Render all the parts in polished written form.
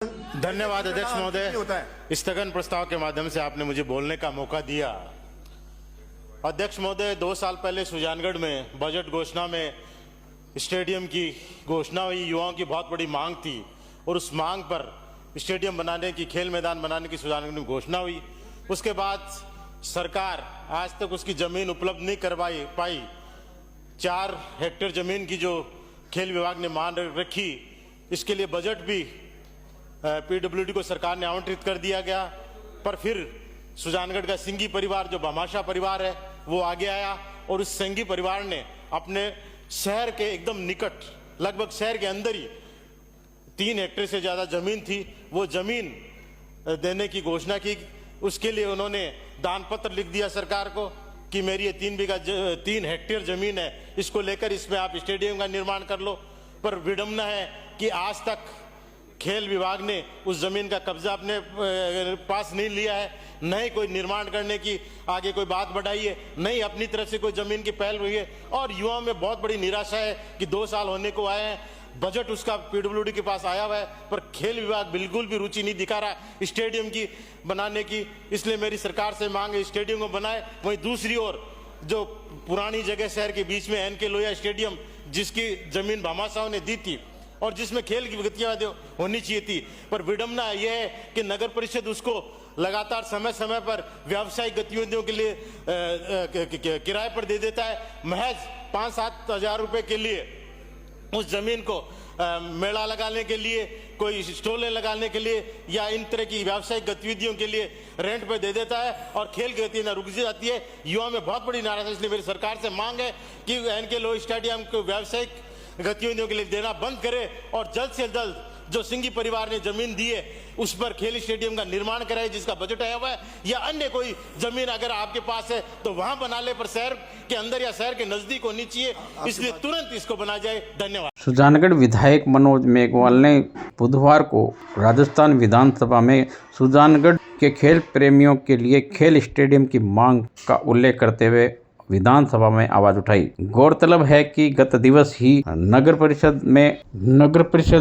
धन्यवाद अध्यक्ष महोदय। स्थगन प्रस्ताव के माध्यम से आपने मुझे बोलने का मौका दिया। अध्यक्ष महोदय, 2 साल पहले सुजानगढ़ में बजट घोषणा में स्टेडियम की घोषणा हुई। युवाओं की बहुत बड़ी मांग थी और उस मांग पर स्टेडियम बनाने की, खेल मैदान बनाने की सुजानगढ़ में घोषणा हुई। उसके बाद सरकार आज तक उसकी जमीन उपलब्ध नहीं करवाई पाई। 4 हेक्टेयर जमीन की जो खेल विभाग ने मांग रखी, इसके लिए बजट भी पीडब्ल्यूडी को सरकार ने आवंटित कर दिया गया। पर फिर सुजानगढ़ का सिंघी परिवार, जो भामाशाह परिवार है, वो आगे आया और उस सिंघी परिवार ने अपने शहर के एकदम निकट, लगभग शहर के अंदर ही 3 हेक्टेयर से ज्यादा जमीन थी, वो जमीन देने की घोषणा की। उसके लिए उन्होंने दान पत्र लिख दिया सरकार को कि मेरी ये 3 हेक्टेयर जमीन है, इसको लेकर इसमें आप स्टेडियम का निर्माण कर लो। पर विडंबना है कि आज तक खेल विभाग ने उस जमीन का कब्जा अपने पास नहीं लिया है, न ही कोई निर्माण करने की आगे कोई बात बढ़ाई है, न ही अपनी तरफ से कोई जमीन की पहल हुई है। और युवाओं में बहुत बड़ी निराशा है कि 2 साल होने को आए हैं, बजट उसका पीडब्ल्यूडी के पास आया हुआ है, पर खेल विभाग बिल्कुल भी रुचि नहीं दिखा रहा स्टेडियम की बनाने की। इसलिए मेरी सरकार से मांग है, स्टेडियम को बनाए। वहीं दूसरी ओर जो पुरानी जगह शहर के बीच में एनके लोहिया स्टेडियम, जिसकी जमीन भामाशाह ने दी थी और जिसमें खेल की गतिविधियां होनी चाहिए थी, पर विडंबना यह है कि नगर परिषद उसको लगातार समय समय पर व्यावसायिक गतिविधियों के लिए किराए पर दे देता है। महज 5-7 हजार रुपए के लिए उस जमीन को मेला लगाने के लिए, कोई स्टॉलें लगाने के लिए या इन तरह की व्यावसायिक गतिविधियों के लिए रेंट पे दे देता है और खेल की गतिविधियां रुक जाती है। युवा में बहुत बड़ी नाराजगी है। इसलिए मेरी सरकार से मांग है कि एनके लोहिया स्टेडियम को व्यावसायिक गतिविधियों के लिए देना बंद करे और जल्द से जल्द जो सिंघी परिवार ने जमीन दी है उस पर खेल स्टेडियम का निर्माण कराए, जिसका बजट आया हुआ है। या अन्य कोई जमीन अगर आपके पास है तो वहां बना ले, पर शहर के अंदर या शहर के नजदीक होनी चाहिए, इसलिए तुरंत इसको बना जाए। धन्यवाद। सुजानगढ़ विधायक मनोज मेघवाल ने बुधवार को राजस्थान विधानसभा में सुजानगढ़ के खेल प्रेमियों के लिए खेल स्टेडियम की मांग का उल्लेख करते हुए विधानसभा में आवाज उठाई। गौरतलब है कि गत दिवस ही नगर परिषद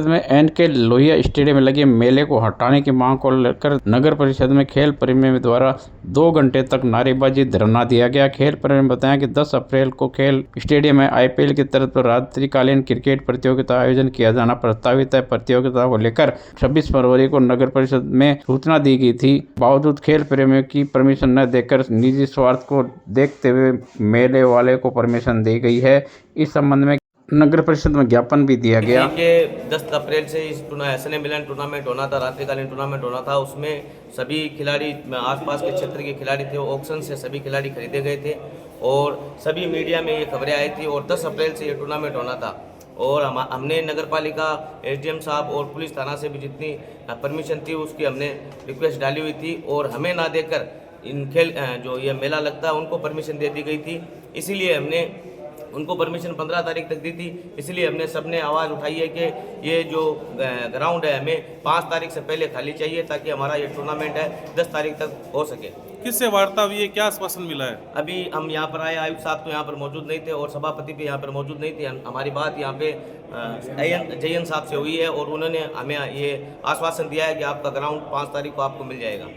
में एनके लोहिया स्टेडियम में लगे मेले को हटाने की मांग को लेकर नगर परिषद में खेल प्रेमियों द्वारा 2 घंटे तक नारेबाजी धरना दिया गया। खेल प्रेमी ने बताया कि 10 अप्रैल को खेल स्टेडियम में आईपीएल की तरफ पर रात्रिकालीन क्रिकेट प्रतियोगिता आयोजन किया जाना प्रस्तावित है। प्रतियोगिता को लेकर 26 फरवरी को नगर परिषद में सूचना दी गई थी। बावजूद खेल प्रेमियों की परमिशन न देकर निजी स्वार्थ को देखते हुए मेले वाले को परमिशन दी गई है। इस संबंध में नगर परिषद में ज्ञापन भी दिया गया। 10 अप्रैल से इस एसएनए मिलन टूर्नामेंट होना था, रात्रिकालीन टूर्नामेंट होना था। उसमें सभी खिलाड़ी, आसपास के क्षेत्र के खिलाड़ी थे, ऑक्शन से सभी खिलाड़ी खरीदे गए थे और सभी मीडिया में ये खबरें आई थी और 10 अप्रैल से ये टूर्नामेंट होना था। और हमने नगर पालिका, एसडीएम साहब और पुलिस थाना से भी जितनी परमिशन थी उसकी हमने रिक्वेस्ट डाली हुई थी और हमें ना देकर इन खेल जो ये मेला लगता है उनको परमिशन दे दी गई थी। इसीलिए हमने उनको परमिशन 15 तारीख तक दी थी। इसलिए हमने सबने आवाज़ उठाई है कि ये जो ग्राउंड है हमें 5 तारीख से पहले खाली चाहिए ताकि हमारा ये टूर्नामेंट है 10 तारीख तक हो सके। किससे वार्ता हुई है, क्या आश्वासन मिला है? अभी हम यहाँ पर आए, आयुक्त साहब तो यहाँ पर मौजूद नहीं थे और सभापति भी यहाँ पर मौजूद नहीं थे। हमारी बात यहाँ पे जयन साहब से हुई है और उन्होंने हमें ये आश्वासन दिया है कि आपका ग्राउंड 5 तारीख को आपको मिल जाएगा।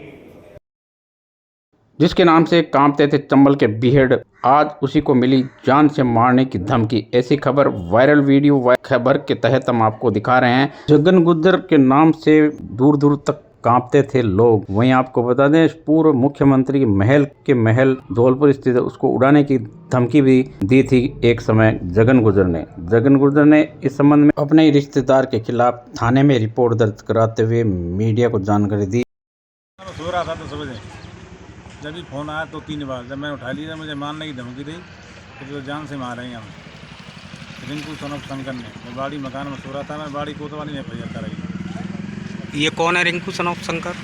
जिसके नाम से कांपते थे चंबल के बीहड़, आज उसी को मिली जान से मारने की धमकी। ऐसी खबर, वायरल वीडियो खबर के तहत हम आपको दिखा रहे हैं। जगन गुर्जर के नाम से दूर दूर तक कांपते थे लोग। वहीं आपको बता दें, पूर्व मुख्यमंत्री के महल धौलपुर स्थित, उसको उड़ाने की धमकी भी दी थी एक समय जगन गुर्जर ने इस संबंध में अपने रिश्तेदार के खिलाफ थाने में रिपोर्ट दर्ज कराते हुए मीडिया को जानकारी दी। सो रहा था तो समझे, जब भी फ़ोन आया तो 3 बार जब मैंने उठा लिया, मुझे मारने की धमकी दी, तो जान से मार रहे हैं हम। रिंकू सनक शंकर ने, मैं बाड़ी मकान में सो रहा था, मैं बाड़ी कोतवाली नहीं फैलता रही। ये कौन है रिंकू सनक शंकर?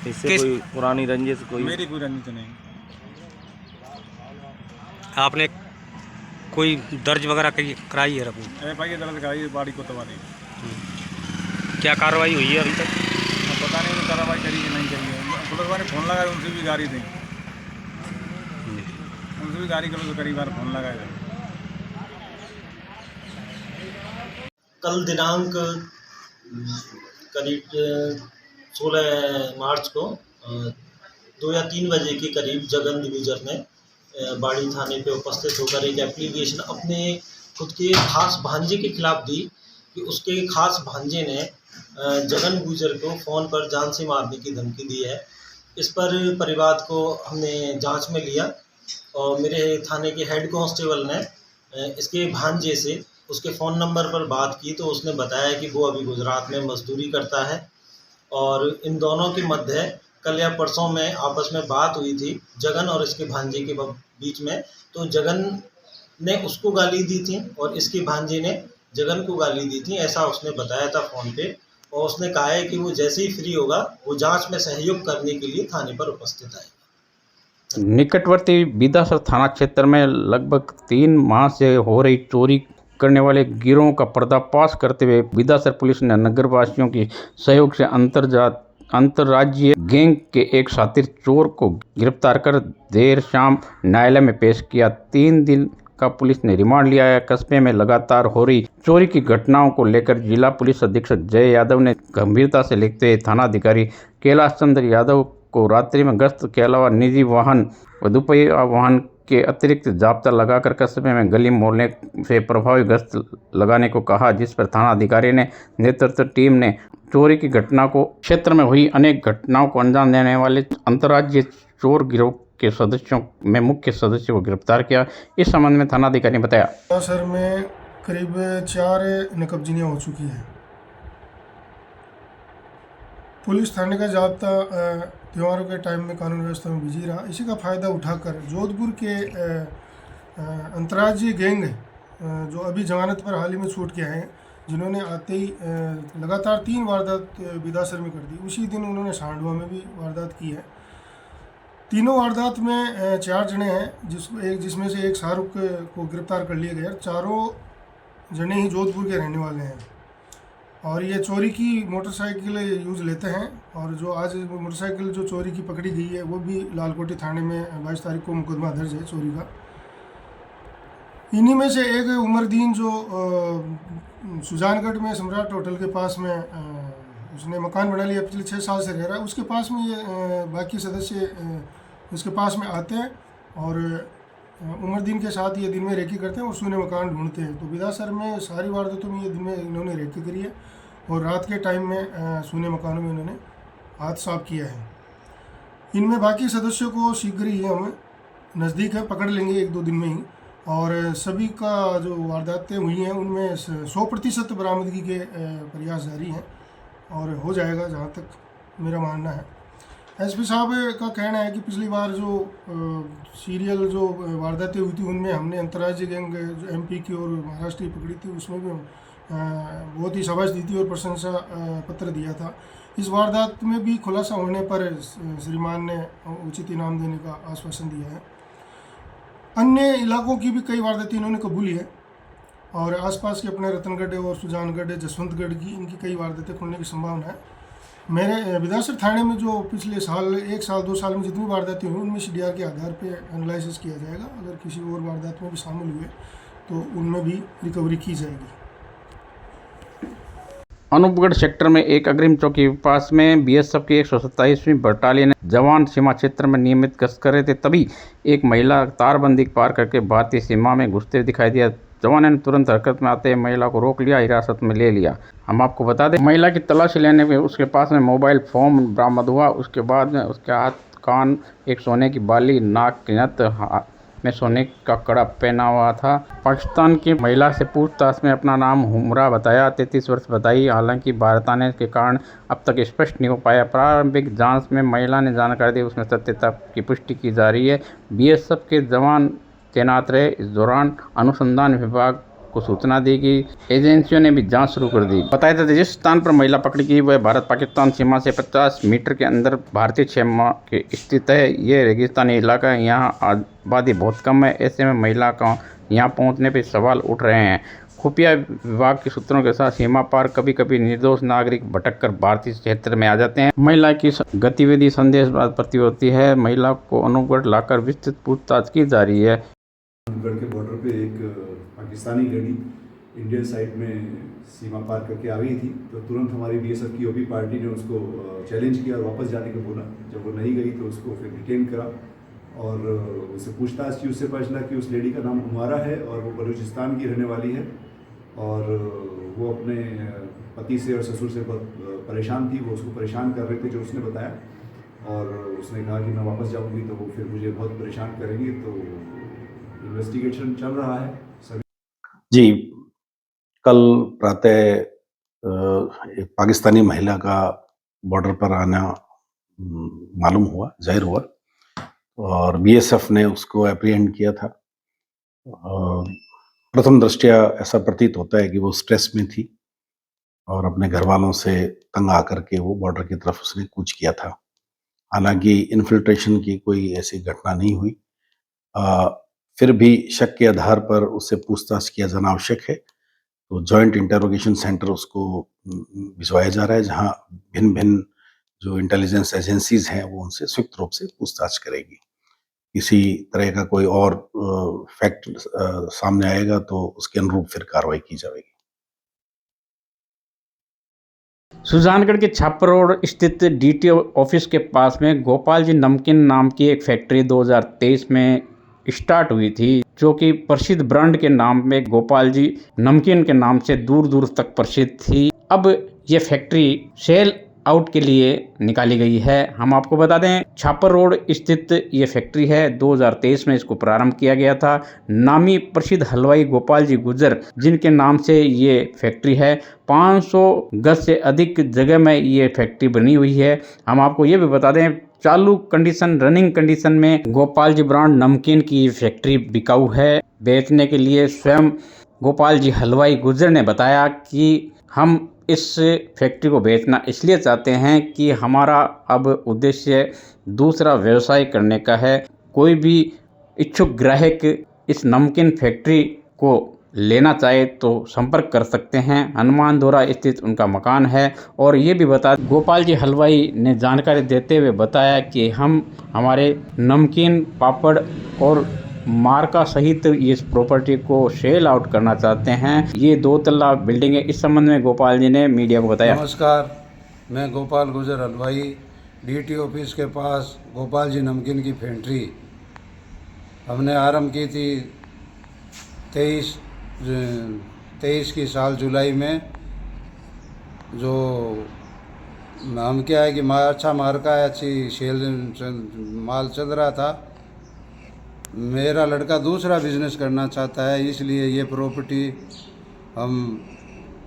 इससे कोई पुरानी रंजिश? कोई मेरी कोई रंजिश नहीं। आपने कोई दर्ज वगैरह कराई है? FIR दर्ज कराई बाड़ी कोतवाली। क्या कार्रवाई हुई है अभी तक? पता नहीं कार्रवाई करी कि नहीं करी है। पुलिस वाले फ़ोन लगाए, उनसे भी गाड़ी दी, उनसे भी गाड़ी करो तो कई बार फ़ोन लगाए। कल दिनांक करीब 16 मार्च को 2 या 3 बजे के करीब जगन गुजर ने बाड़ी थाने पे उपस्थित होकर एक एप्लीकेशन अपने खुद के खास भांजे के खिलाफ दी कि उसके खास भांजे ने जगन गुजर को फ़ोन पर जान से मारने की धमकी दी है। इस पर परिवार को हमने जांच में लिया और मेरे थाने के हेड कांस्टेबल ने इसके भांजे से उसके फ़ोन नंबर पर बात की तो उसने बताया कि वो अभी गुजरात में मजदूरी करता है और इन दोनों के मध्य कल या परसों में आपस में बात हुई थी जगन और इसके भांजे के बीच में। तो जगन ने उसको गाली दी थी और इसके भांजे ने जगन को गाली दी थी, ऐसा उसने बताया था फ़ोन पे। और उसने कहा है कि वो जैसे ही फ्री होगा वो जांच में सहयोग करने के लिए थाने पर उपस्थित आएगा। निकटवर्ती बिदासर थाना क्षेत्र में लगभग 3 माह से हो रही चोरी करने वाले गिरोह का पर्दाफाश करते हुए बिदासर पुलिस ने नगरवासियों की सहयोग से अंतर्राज्यीय गैंग के एक शातिर चोर को गिरफ्तार कर देर शाम न्यायालय में पेश किया। 3 दिन का पुलिस ने रिमांड लिया है। कस्बे में लगातार हो रही चोरी की घटनाओं को लेकर जिला पुलिस अधीक्षक जय यादव ने गंभीरता से लिखते हुए थानाधिकारी कैलाश चंद्र यादव को रात्रि में गश्त के अलावा निजी वाहन व दुपहिया वाहन के अतिरिक्त जाब्ता लगाकर कस्बे में गली मोहल्ले से प्रभावी गश्त लगाने को कहा, जिस पर थानाधिकारी ने नेतृत्व टीम ने चोरी की घटना को क्षेत्र में हुई अनेक घटनाओं को अंजाम देने वाले अंतर्राज्यीय चोर गिरोह के सदस्यों में मुख्य सदस्य को गिरफ्तार किया। इस संबंध में थानाधिकारी ने बताया, सर में करीब 4 नकबजियाँ हो चुकी हैं। पुलिस थाने का जाब्ता त्योहारों के टाइम में कानून व्यवस्था में बिजी रहा। इसी का फ़ायदा उठाकर जोधपुर के अंतर्राज्यीय गैंग जो अभी जमानत पर हाल ही में छूट के आए हैं, जिन्होंने आते ही लगातार 3 वारदात बिदासर में कर दी। उसी दिन उन्होंने सांडवा में भी वारदात की है। तीनों वारदात में 4 जने हैं, जिसमें से एक शाहरुख को गिरफ्तार कर लिया गया। चारों जने ही जोधपुर के रहने वाले हैं और ये चोरी की मोटरसाइकिल यूज़ लेते हैं। और जो आज मोटरसाइकिल जो चोरी की पकड़ी गई है वो भी लालकोटी थाने में 22 तारीख को मुकदमा दर्ज है चोरी का। इन्हीं में से एक उमरदीन जो सुजानगढ़ में सम्राट होटल के पास में उसने मकान बना लिया, पिछले 6 साल से रह रहा है। उसके पास में ये बाकी सदस्य उसके पास में आते हैं और उमरदीन के साथ ये दिन में रेकी करते हैं और सूने मकान ढूंढते हैं। तो बिदासर में सारी वारदातों में ये दिन में इन्होंने रेकी करी है और रात के टाइम में सूने मकानों में इन्होंने हाथ साफ किया है। इनमें बाकी सदस्यों को शीघ्र ही हम नज़दीक है पकड़ लेंगे 1-2 दिन में ही। और सभी का जो वारदातें हुई हैं उनमें 100% बरामदगी के प्रयास जारी हैं और हो जाएगा जहाँ तक मेरा मानना है। एसपी साहब का कहना है कि पिछली बार जो सीरियल जो वारदातें हुई थी उनमें हमने अंतर्राज्यीय गैंग जो एमपी की और महाराष्ट्र की पकड़ी थी, उसमें भी हम बहुत ही शाबाश दी थी और प्रशंसा पत्र दिया था। इस वारदात में भी खुलासा होने पर श्रीमान ने उचित इनाम देने का आश्वासन दिया है। अन्य इलाकों की भी कई वारदातें इन्होंने कबूली है और आसपास के अपने रतनगढ़ और सुजानगढ़, जसवंतगढ़ की इनकी कई वारदातें खुलने की संभावना है। मेरे बिदासर थाने में जो पिछले साल 1 साल 2 साल में जितनी वारदातें हुई उनमें CDR के आधार पे एनालिसिस किया जाएगा। अगर किसी और वारदात में भी शामिल हुए तो उनमें भी रिकवरी की जाएगी। अनूपगढ़ सेक्टर में एक अग्रिम चौकी के पास में BSF की 127वीं बटालियन जवान सीमा क्षेत्र में नियमित गश्त कर रहे थे, तभी एक महिला तारबंदी पार करके भारतीय सीमा में घुसते दिखाई दिया। जवानों ने तुरंत हरकत में आते महिला को रोक लिया, हिरासत में ले लिया। हम आपको बता दें, महिला की तलाशी लेने में उसके पास में मोबाइल फोन बरामद हुआ। उसके बाद में उसके हाथ, कान, एक सोने की बाली, नाक की नथ में सोने का कड़ा पहना हुआ था। पाकिस्तान की महिला से पूछताछ में अपना नाम हुमरा बताया, 33 वर्ष बताई। हालांकि भारत आने के कारण अब तक स्पष्ट नहीं हो पाया। प्रारंभिक जांच में महिला ने जानकारी दी, उसमें सत्यता की पुष्टि की जा रही है। BSF के जवान तैनात रहे। इस दौरान अनुसंधान विभाग को सूचना दी गई। एजेंसियों ने भी जांच शुरू कर दी। बताया जाता है जिस स्थान पर महिला पकड़ी गई वह भारत पाकिस्तान सीमा से 50 मीटर के अंदर भारतीय सीमा के स्थित है। ये रेगिस्तानी इलाका है, यहाँ आबादी बहुत कम है। ऐसे में महिला का यहाँ पहुँचने पर सवाल उठ रहे हैं। खुफिया विभाग के सूत्रों के साथ सीमा पार कभी कभी निर्दोष नागरिक भटककर भारतीय क्षेत्र में आ जाते हैं। महिला की गतिविधि संदेशवाद प्रति होती है। महिला को अनूपगढ़ लाकर विस्तृत पूछताछ की जा रही है। अनूपगढ़ के बॉर्डर पे एक पाकिस्तानी लेडी इंडियन साइड में सीमा पार करके आ गई थी, तो तुरंत हमारी बीएसएफ की ओपी पार्टी ने उसको चैलेंज किया और वापस जाने को बोला। जब वो नहीं गई तो उसको फिर डिटेन करा और उससे पूछताछ की। उससे पता चला कि उस लेडी का नाम उमारा है और वो बलूचिस्तान की रहने वाली है और वो अपने पति से और ससुर से बहुत परेशान थी। वो उसको परेशान कर रहे थे, जो उसने बताया, और उसने कहा कि मैं वापस जाऊंगी तो वो फिर मुझे बहुत परेशान करेंगे। तो इन्वेस्टिगेशन चल रहा है सभी। जी, कल प्रातः एक पाकिस्तानी महिला का बॉर्डर पर आना मालूम हुआ, जाहिर हुआ, और बीएसएफ ने उसको एप्रीहेंड किया था। प्रथम दृष्टया ऐसा प्रतीत होता है कि वो स्ट्रेस में थी और अपने घर वालों से तंग आकर के वो बॉर्डर की तरफ उसने कूच किया था। हालांकि इन्फिल्ट्रेशन की कोई ऐसी घटना नहीं हुई। फिर भी शक के आधार पर उससे पूछताछ किया जाना आवश्यक है, तो जॉइंट इंटरोगेशन सेंटर उसको भिजवाया जा रहा है, जहां भिन्न भिन्न जो इंटेलिजेंस एजेंसीज हैं वो उनसे संयुक्त रूप से पूछताछ करेगी। किसी तरह का कोई और फैक्ट सामने आएगा तो उसके अनुरूप फिर कार्रवाई की जाएगी। सुजानगढ़ के छापर रोड स्थित डीटीओ ऑफिस के पास में गोपाल जी नमकीन नाम की एक फैक्ट्री 2023 में स्टार्ट हुई थी, जो कि प्रसिद्ध ब्रांड के नाम में गोपाल जी नमकीन के नाम से दूर दूर तक प्रसिद्ध थी। अब ये फैक्ट्री सेल आउट के लिए निकाली गई है। हम आपको बता दें, छापर रोड स्थित ये फैक्ट्री है। 2023 में इसको प्रारंभ किया गया था। नामी प्रसिद्ध हलवाई गोपाल जी गुजर जिनके नाम से ये फैक्ट्री है। 500 गज से अधिक जगह में ये फैक्ट्री बनी हुई है। हम आपको ये भी बता दें, चालू कंडीशन, रनिंग कंडीशन में गोपाल जी ब्रांड नमकीन की फैक्ट्री बिकाऊ है। बेचने के लिए स्वयं गोपाल जी हलवाई गुजर ने बताया कि हम इस फैक्ट्री को बेचना इसलिए चाहते हैं कि हमारा अब उद्देश्य दूसरा व्यवसाय करने का है। कोई भी इच्छुक ग्राहक इस नमकीन फैक्ट्री को लेना चाहे तो संपर्क कर सकते हैं। हनुमान दोरा स्थित उनका मकान है। और ये भी बता, गोपाल जी हलवाई ने जानकारी देते हुए बताया कि हम हमारे नमकीन, पापड़ और मार्का सहित इस प्रॉपर्टी को सेल आउट करना चाहते हैं। ये 2 तल्ला बिल्डिंग है। इस संबंध में गोपाल जी ने मीडिया को बताया। नमस्कार, मैं गोपाल गुजर हलवाई, डीटी ऑफिस के पास गोपाल जी नमकीन की फैक्ट्री हमने आरंभ की थी 23 की साल जुलाई में। जो हम क्या है कि अच्छा मार्का है, अच्छी सेल माल चल रहा था। मेरा लड़का दूसरा बिजनेस करना चाहता है, इसलिए ये प्रॉपर्टी हम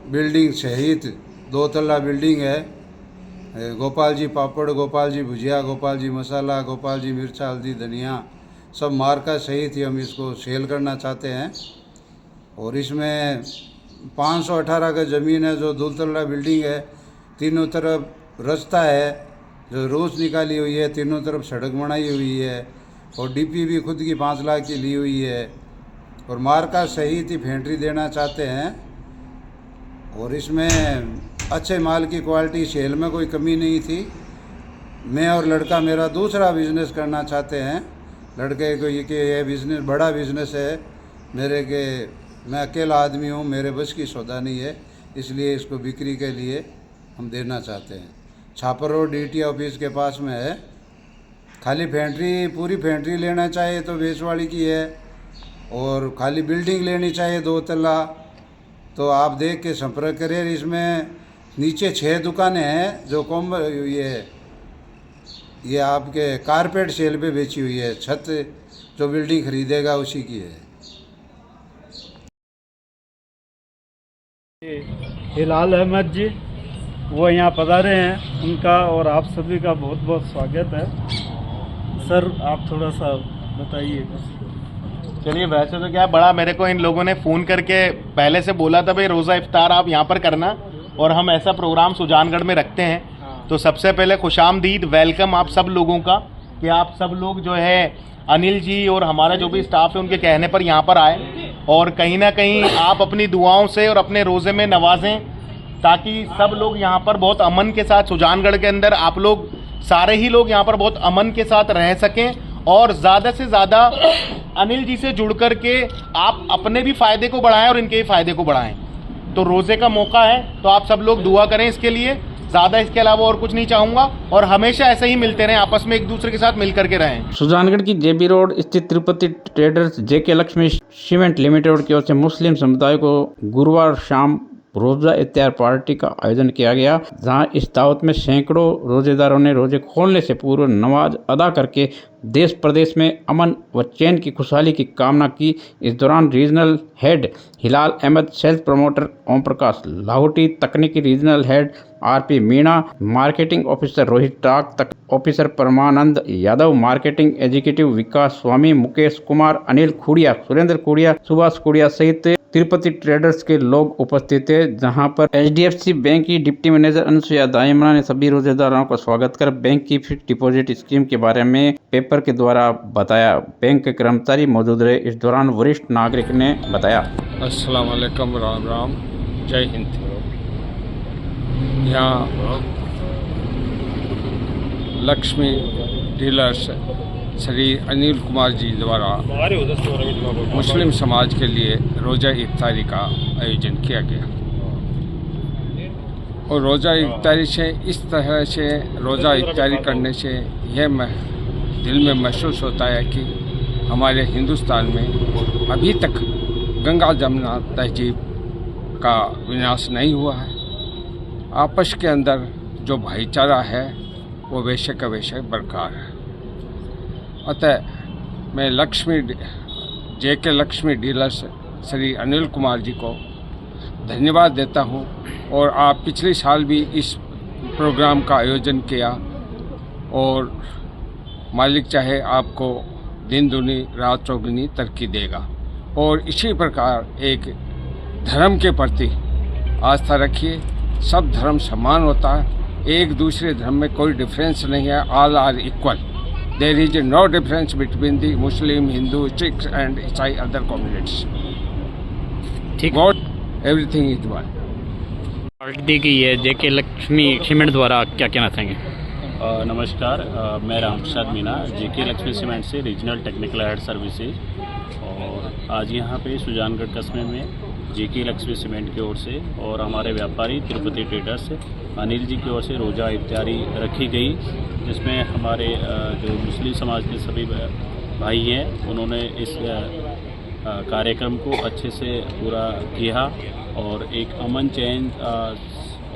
बिल्डिंग सहित 2 तल्ला बिल्डिंग है। गोपाल जी पापड़, गोपाल जी भुजिया, गोपाल जी मसाला, गोपाल जी मिर्चा, हल्दी, धनिया, सब मार्का सहित ही हम इसको सेल करना चाहते हैं। और इसमें 518 का ज़मीन है, जो 2 तल्ला बिल्डिंग है। तीनों तरफ रास्ता है, जो रोज निकाली हुई है। तीनों तरफ सड़क बनाई हुई है और डीपी भी खुद की 5 लाख की ली हुई है। और मार्का सहित ही फैक्ट्री देना चाहते हैं। और इसमें अच्छे माल की क्वालिटी, सेल में कोई कमी नहीं थी। मैं और लड़का मेरा दूसरा बिजनेस करना चाहते हैं। लड़के को ये बिज़नेस बड़ा बिज़नेस है मेरे के, मैं अकेला आदमी हूँ, मेरे बस की सौदा नहीं है, इसलिए इसको बिक्री के लिए हम देना चाहते हैं। छापर रोड डीटी ऑफिस के पास में है। खाली फैक्ट्री, पूरी फैक्ट्री लेना चाहिए तो बेचवाड़ी की है, और खाली बिल्डिंग लेनी चाहिए 2 तल्ला तो आप देख के संपर्क करें। इसमें नीचे 6 दुकानें हैं जो ये आपके कारपेट सेल पे बेची हुई है। छत जो बिल्डिंग खरीदेगा उसी की है। हिलाल अहमद जी वो यहाँ पधारे हैं, उनका और आप सभी का बहुत बहुत स्वागत है। सर आप थोड़ा सा बताइए। चलिए, वैसे तो क्या बड़ा, मेरे को इन लोगों ने फ़ोन करके पहले से बोला था भाई रोज़ा इफ्तार आप यहाँ पर करना, और हम ऐसा प्रोग्राम सुजानगढ़ में रखते हैं। तो सबसे पहले खुशामदीद, वेलकम आप सब लोगों का कि आप सब लोग जो है अनिल जी और हमारा जो भी स्टाफ है उनके कहने पर यहाँ पर आए, और कहीं ना कहीं आप अपनी दुआओं से और अपने रोज़े में नवाजें, ताकि सब लोग यहाँ पर बहुत अमन के साथ, सुजानगढ़ के अंदर आप लोग सारे ही लोग यहाँ पर बहुत अमन के साथ रह सकें और ज़्यादा से ज़्यादा अनिल जी से जुड़ कर के आप अपने भी फ़ायदे को बढ़ाएं और इनके भी फ़ायदे को बढ़ाएं। तो रोज़े का मौका है, तो आप सब लोग दुआ करें इसके लिए। ज़्यादा इसके अलावा और कुछ नहीं चाहूँगा, और हमेशा ऐसे ही मिलते रहें, आपस में एक दूसरे के साथ मिल करके रहें। सुजानगढ़ की जेबी रोड स्थित तिरुपति ट्रेडर्स जेके लक्ष्मी सीमेंट लिमिटेड की ओर से मुस्लिम समुदाय को गुरुवार शाम रोजा इफ्तार पार्टी का आयोजन किया गया, जहां इस दावत में सैकड़ों रोजेदारों ने रोजे खोलने से पूर्व नमाज अदा करके देश प्रदेश में अमन व चैन की खुशहाली की कामना की। इस दौरान regional head Hilal Ahmad, sales promoter Om Prakash Lahoti, तकनीकी regional head RP Meena, marketing officer Rohit Tak, officer Parmanand Yadav, marketing executive Vikas Swami, Mukesh Kumar, Anil Khudiya, Surendra Khudiya, Subhash Khudiya सहित तिरुपति ट्रेडर्स के लोग उपस्थित थे। जहां पर HDFC बैंक की डिप्टी मैनेजर अनसुया दायमना ने सभी रोजेदारों का स्वागत कर बैंक की फिक्स डिपॉजिट स्कीम के बारे में पेपर के द्वारा बताया। बैंक के कर्मचारी मौजूद रहे। इस दौरान वरिष्ठ नागरिक ने बताया। अस्सलाम वालेकुम, राम राम, जय हिंद। यहाँ लक्ष्मी डीलर्स श्री अनिल कुमार जी द्वारा मुस्लिम समाज के लिए रोज़ा इफ्तारी का आयोजन किया गया, और रोज़ा इफ्तारी से इस तरह से रोज़ा इफ्तारी करने से यह दिल में महसूस होता है कि हमारे हिंदुस्तान में अभी तक गंगा जमुना तहजीब का विनाश नहीं हुआ है। आपस के अंदर जो भाईचारा है वो वैसे का वैसे बरकरार है। अतः मैं जेके लक्ष्मी डीलर्स श्री अनिल कुमार जी को धन्यवाद देता हूं, और आप पिछले साल भी इस प्रोग्राम का आयोजन किया, और मालिक चाहे आपको दिन दुनी रात चौगुनी तरक्की देगा। और इसी प्रकार एक धर्म के प्रति आस्था रखिए। सब धर्म समान होता है, एक दूसरे धर्म में कोई डिफरेंस नहीं है। All are equal. There is no difference between the Muslim, Hindu, Sikhs and Isai other communities. God, everything is one. Party दी गई है जेके लक्ष्मी सीमेंट द्वारा, क्या कहना चाहेंगे? नमस्कार, मैं रामप्रसाद मीना, जेके लक्ष्मी सीमेंट से रीजनल टेक्निकल हेड सर्विसेज। और आज यहाँ पे सुजानगढ़ कस्बे में जेके लक्ष्मी सीमेंट की ओर से और हमारे व्यापारी तिरुपति ट्रेडर्स अनिल जी की ओर से रोज़ा इफ्तारी रखी गई, जिसमें हमारे जो मुस्लिम समाज के सभी भाई हैं उन्होंने इस कार्यक्रम को अच्छे से पूरा किया, और एक अमन चैन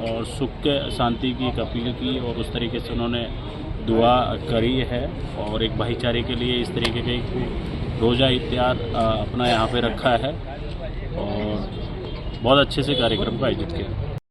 और सुख शांति की अपील की, और उस तरीके से उन्होंने दुआ करी है, और एक भाईचारे के लिए इस तरीके के रोज़ा इफ्तार अपना यहाँ पे रखा है, और बहुत अच्छे से कार्यक्रम का आयोजित किया।